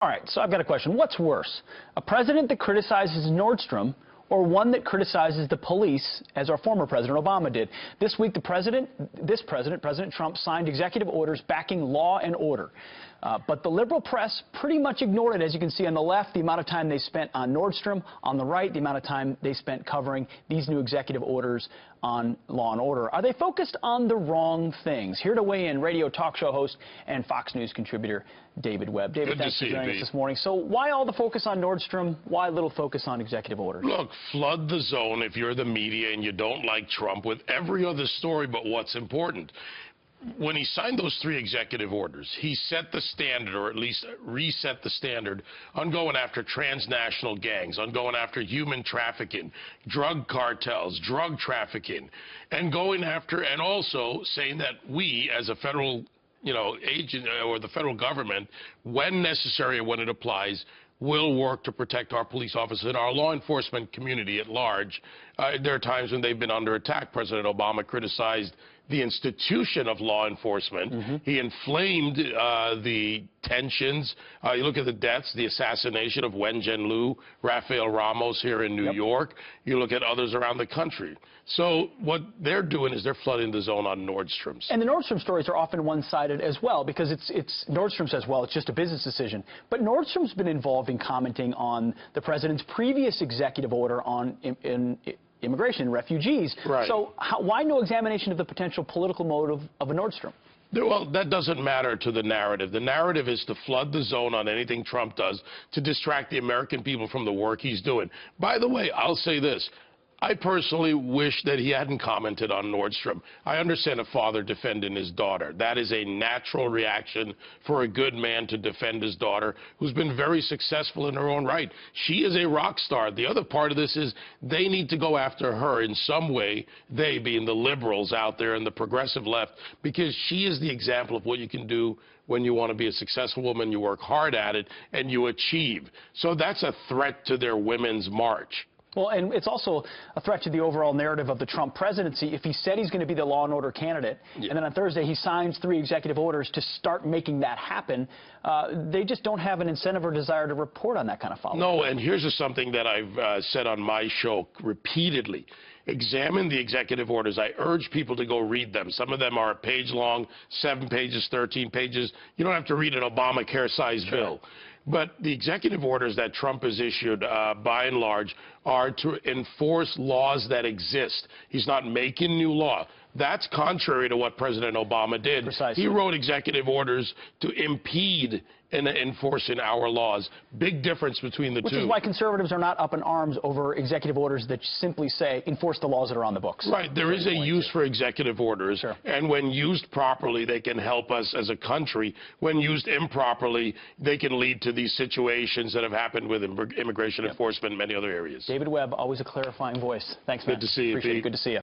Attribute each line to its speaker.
Speaker 1: All right, so I've got a question. What's worse, a president that criticizes Nordstrom or one that criticizes the police, as our former President Obama did? This week, President Trump, signed executive orders backing law and order. But the liberal press pretty much ignored it. As you can see on the left, the amount of time they spent on Nordstrom. On the right, the amount of time they spent covering these new executive orders on law and order. Are they focused on the wrong things? Here to weigh in, radio talk show host and Fox News contributor David Webb. David, thanks for joining us this morning. So why all the focus on Nordstrom? Why little focus on executive orders?
Speaker 2: Look, flood the zone if you're the media and you don't like Trump with every other story but what's important. When he signed those 3 executive orders, he set the standard, or at least reset the standard, on going after transnational gangs, on going after human trafficking, drug cartels, drug trafficking, and going after, and also saying that we, as a federal, agent, or the federal government, when necessary and when it applies, will work to protect our police officers and our law enforcement community at large. There are times when they've been under attack. President Obama criticized the institution of law enforcement. He inflamed the tensions. You look at the deaths, the assassination of Wen Jianlu, Rafael Ramos here in New York. You look at others around the country. So what they're doing is they're flooding the zone on Nordstrom's.
Speaker 1: And the Nordstrom stories are often one-sided as well, because it's Nordstrom says, well, it's just a business decision. But Nordstrom's been involved in commenting on the president's previous executive order on immigration and refugees.
Speaker 2: Right.
Speaker 1: So why no examination of the potential political motive of a Nordstrom?
Speaker 2: Well, that doesn't matter to the narrative. The narrative is to flood the zone on anything Trump does to distract the American people from the work he's doing. By the way, I'll say this. I personally wish that he hadn't commented on Nordstrom. I understand a father defending his daughter. That is a natural reaction for a good man to defend his daughter, who's been very successful in her own right. She is a rock star. The other part of this is they need to go after her in some way, they being the liberals out there and the progressive left, because she is the example of what you can do when you want to be a successful woman, you work hard at it, and you achieve. So that's a threat to their women's march.
Speaker 1: Well, and it's also a threat to the overall narrative of the Trump presidency. If he said he's going to be the law and order candidate, and then on Thursday he signs 3 executive orders to start making that happen, they just don't have an incentive or desire to report on that kind of follow-up.
Speaker 2: No, and here's just something that I've said on my show repeatedly. Examine the executive orders. I urge people to go read them. Some of them are a page long, 7 pages, 13 pages. You don't have to read an Obamacare-sized bill. But the executive orders that Trump has issued, by and large, are to enforce laws that exist. He's not making new law. That's contrary to what President Obama did.
Speaker 1: Precisely.
Speaker 2: He wrote executive orders to impede in enforcing our laws. Big difference between the two.
Speaker 1: Which is why conservatives are not up in arms over executive orders that simply say enforce the laws that are on the books.
Speaker 2: Right. There is a use for executive orders.
Speaker 1: Sure.
Speaker 2: And when used properly, they can help us as a country. When used improperly, they can lead to these situations that have happened with immigration enforcement and many other areas.
Speaker 1: David Webb, always a clarifying voice. Thanks, man.
Speaker 2: Good to see you,
Speaker 1: Appreciate
Speaker 2: Pete.
Speaker 1: it. Good to see you.